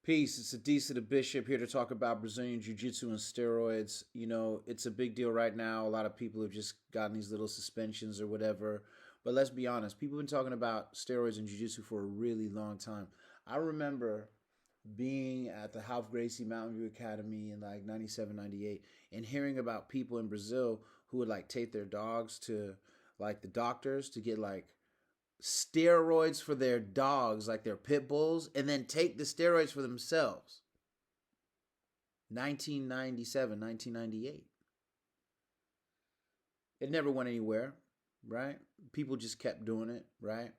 Peace. It's Adisa the Bishop here to talk about Brazilian Jiu Jitsu and steroids. You know, it's a big deal right now. A lot of people have just gotten these little suspensions or whatever. But let's be honest, people have been talking about steroids and Jiu Jitsu for a really long time. I remember being at the Ralph Gracie Mountain View Academy in like 97, 98, and hearing about people in Brazil who would like take their dogs to like the doctors to get like steroids for their dogs, like their pit bulls, and then take the steroids for themselves. 1997, 1998. It never went anywhere, right? People just kept doing it, right?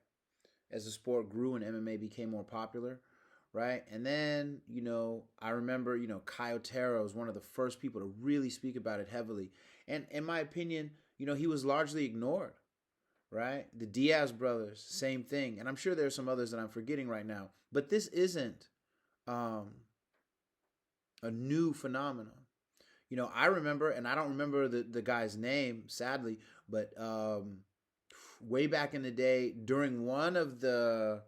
As the sport grew and MMA became more popular, right? And then, I remember, Caio Terra was one of the first people to really speak about it heavily. And in my opinion, he was largely ignored, right? The Diaz brothers, same thing. And I'm sure there's some others that I'm forgetting right now. But this isn't um, a new phenomenon. I remember, and I don't remember the guy's name, sadly, but way back in the day, during one of the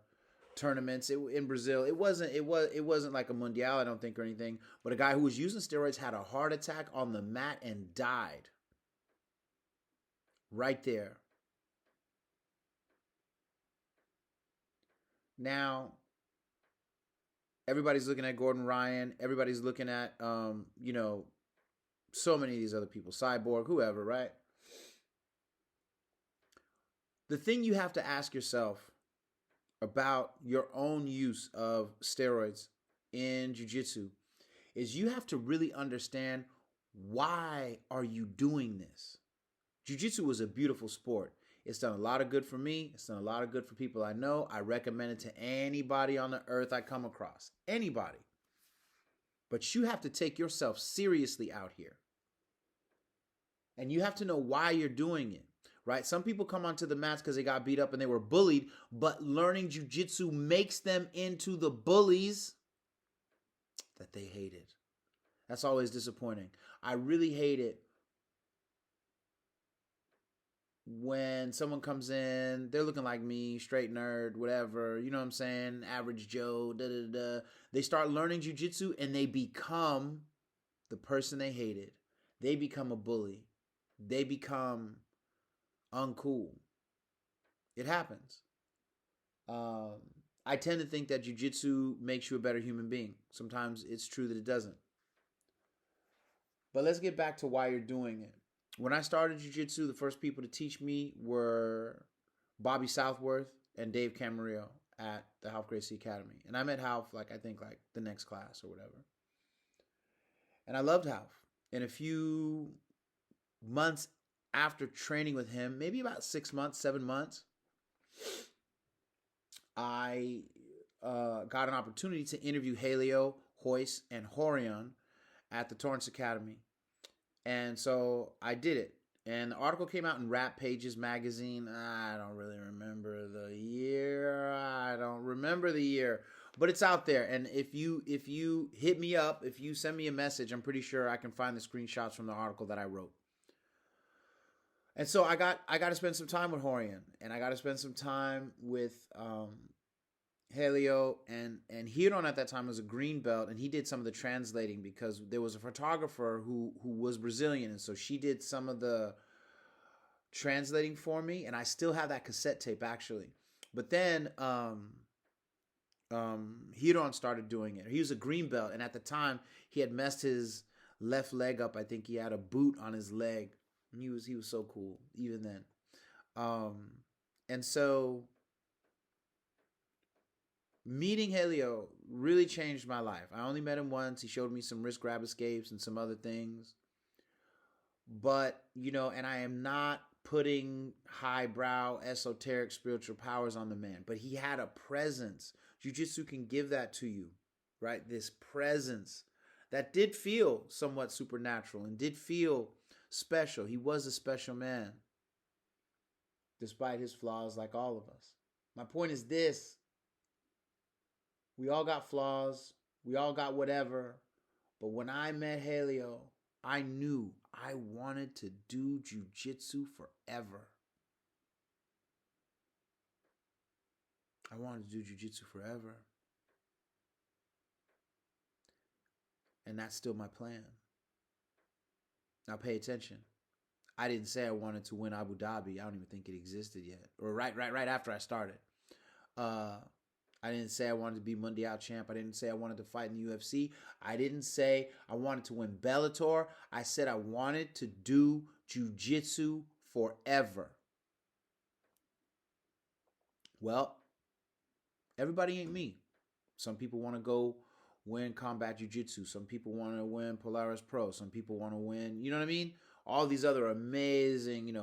tournaments in Brazil, it wasn't like a mundial, I don't think, or anything. But a guy who was using steroids had a heart attack on the mat and died right there. Now, everybody's looking at Gordon Ryan. Everybody's looking at, so many of these other people, Cyborg, whoever, right? The thing you have to ask yourself about your own use of steroids in jiu-jitsu is you have to really understand, why are you doing this? Jiu-jitsu is a beautiful sport. It's done a lot of good for me. It's done a lot of good for people I know. I recommend it to anybody on the earth I come across. Anybody. But you have to take yourself seriously out here. And you have to know why you're doing it, right? Some people come onto the mats because they got beat up and they were bullied, but learning jiu-jitsu makes them into the bullies that they hated. That's always disappointing. I really hate it when someone comes in, they're looking like me, straight nerd, whatever, you know what I'm saying, average Joe, da-da-da. They start learning jiu-jitsu and they become the person they hated. They become a bully. They become uncool. It happens. I tend to think that jiu-jitsu makes you a better human being. Sometimes it's true that it doesn't. But let's get back to why you're doing it. When I started jiu-jitsu, the first people to teach me were Bobby Southworth and Dave Camarillo at the Ralph Gracie Academy. And I met Ralph, I think the next class or whatever. And I loved Ralph. In a few months after training with him, maybe about 6 months, 7 months, I got an opportunity to interview Helio, Royce, and Horion at the Torrance Academy. And so I did it. And the article came out in Rap Pages magazine. I don't really remember the year. But it's out there. And if you hit me up, if you send me a message, I'm pretty sure I can find the screenshots from the article that I wrote. And so I got to spend some time with Horion, and I got to spend some time with Helio, and Hiron at that time was a green belt, and he did some of the translating because there was a photographer who was Brazilian, and so she did some of the translating for me, and I still have that cassette tape actually. But then Hiron started doing it. He was a green belt, and at the time he had messed his left leg up. I think he had a boot on his leg. He was so cool even then. And so meeting Helio really changed my life. I only met him once. He showed me some wrist grab escapes and some other things. But, and I am not putting highbrow, esoteric spiritual powers on the man. But he had a presence. Jiu-jitsu can give that to you, right? This presence that did feel somewhat supernatural and did feel special. He was a special man, despite his flaws like all of us. My point is this. We all got flaws. We all got whatever. But when I met Helio, I knew I wanted to do jiu-jitsu forever. I wanted to do jiu-jitsu forever. And that's still my plan. Now pay attention. I didn't say I wanted to win Abu Dhabi. I don't even think it existed yet. Or right after I started. I didn't say I wanted to be Mundial champ. I didn't say I wanted to fight in the UFC. I didn't say I wanted to win Bellator. I said I wanted to do jiu-jitsu forever. Well, everybody ain't me. Some people want to go win combat jiu-jitsu. Some people want to win Polaris Pro. Some people want to win, you know what I mean? All these other amazing,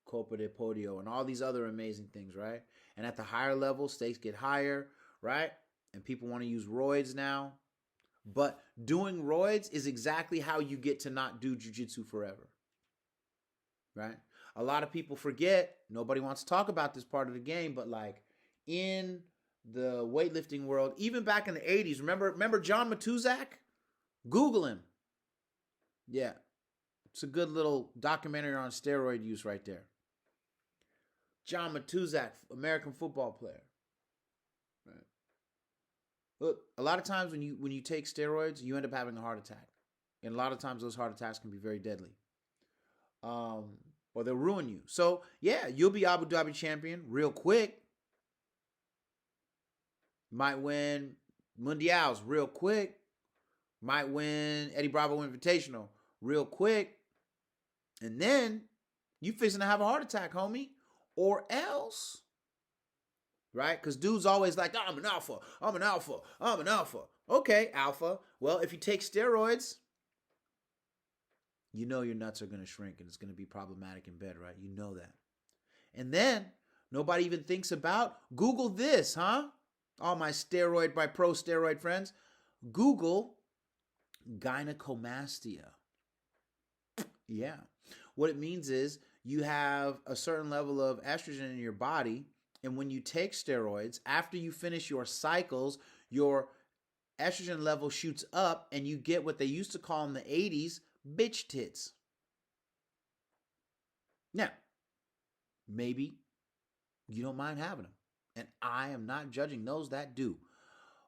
Copa de Podio and all these other amazing things, right? And at the higher level, stakes get higher, right? And people want to use roids now. But doing roids is exactly how you get to not do jiu-jitsu forever, right? A lot of people forget, nobody wants to talk about this part of the game, but like in the weightlifting world, even back in the 80s, remember John Matuzak? Google him. Yeah. It's a good little documentary on steroid use right there. John Matuzak, American football player. Right. Look, a lot of times when you take steroids, you end up having a heart attack. And a lot of times those heart attacks can be very deadly. Or they'll ruin you. So, yeah, you'll be Abu Dhabi champion real quick. Might win Mundials real quick. Might win Eddie Bravo Invitational real quick. And then you fixing to have a heart attack, homie. Or else, right? Because dudes always like, oh, I'm an alpha. I'm an alpha. I'm an alpha. Okay, alpha. Well, if you take steroids, you know your nuts are going to shrink and it's going to be problematic in bed, right? You know that. And then nobody even thinks about, Google this, huh? All my pro steroid friends, Google gynecomastia. Yeah. What it means is you have a certain level of estrogen in your body, and when you take steroids, after you finish your cycles, your estrogen level shoots up and you get what they used to call in the 80s bitch tits. Now, maybe you don't mind having them, and I am not judging those that do.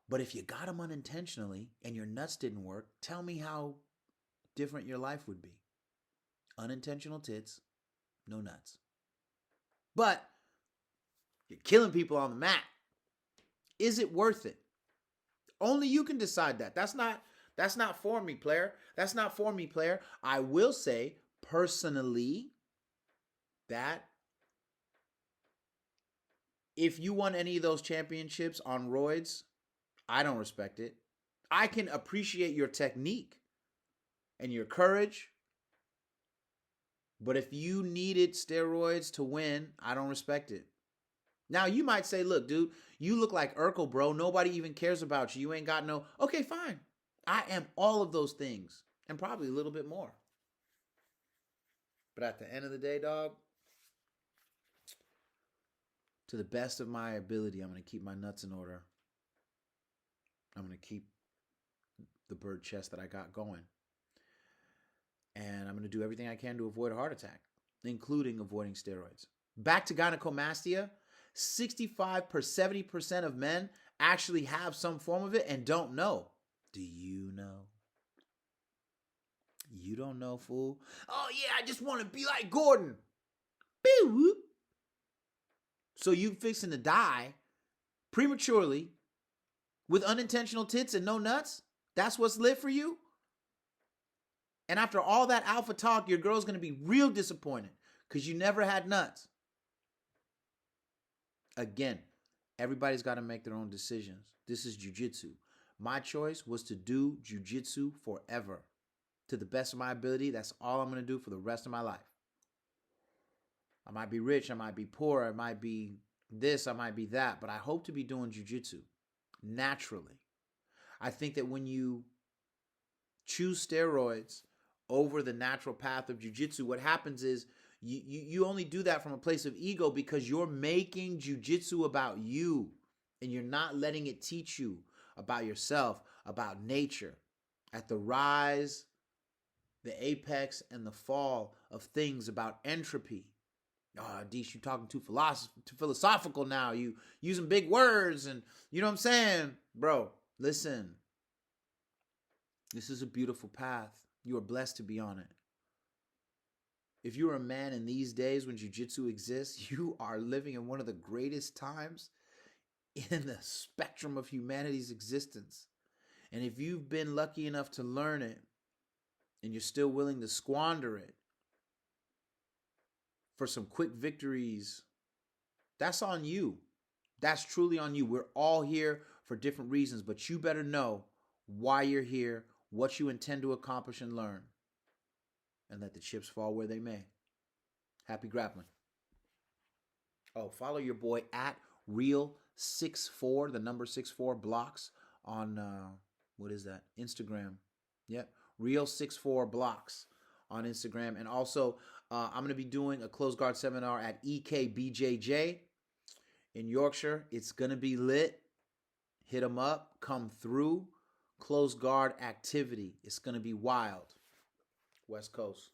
But if you got them unintentionally and your nuts didn't work, tell me how different your life would be. Unintentional tits, no nuts. But you're killing people on the mat. Is it worth it? Only you can decide that. That's not for me, player. That's not for me, player. I will say personally that if you won any of those championships on roids, I don't respect it. I can appreciate your technique and your courage. But if you needed steroids to win, I don't respect it. Now, you might say, look, dude, you look like Urkel, bro. Nobody even cares about you. You ain't got no... Okay, fine. I am all of those things and probably a little bit more. But at the end of the day, dog, to the best of my ability, I'm going to keep my nuts in order. I'm going to keep the bird chest that I got going. And I'm going to do everything I can to avoid a heart attack, including avoiding steroids. Back to gynecomastia, 70% of men actually have some form of it and don't know. Do you know? You don't know, fool. Oh, yeah, I just want to be like Gordon. Boo. So you fixing to die prematurely with unintentional tits and no nuts? That's what's lit for you? And after all that alpha talk, your girl's going to be real disappointed because you never had nuts. Again, everybody's got to make their own decisions. This is jiu-jitsu. My choice was to do jiu-jitsu forever. To the best of my ability, that's all I'm going to do for the rest of my life. I might be rich, I might be poor, I might be this, I might be that, but I hope to be doing jiu-jitsu naturally. I think that when you choose steroids over the natural path of jiu-jitsu, what happens is you only do that from a place of ego because you're making jiu-jitsu about you and you're not letting it teach you about yourself, about nature, at the rise, the apex, and the fall of things about entropy. Oh, Deesh, you talking too philosophical now. You using big words and you know what I'm saying? Bro, listen. This is a beautiful path. You are blessed to be on it. If you're a man in these days when jiu-jitsu exists, you are living in one of the greatest times in the spectrum of humanity's existence. And if you've been lucky enough to learn it and you're still willing to squander it for some quick victories, that's on you. That's truly on you. We're all here for different reasons, but you better know why you're here, what you intend to accomplish and learn, and let the chips fall where they may. Happy grappling. Oh, follow your boy at Real64, the number 64 blocks on, what is that? Instagram. Yep, Real64 blocks on Instagram. And also, I'm going to be doing a closed guard seminar at BJJ in Yorkshire. It's going to be lit. Hit them up. Come through. Closed guard activity. It's going to be wild. West Coast.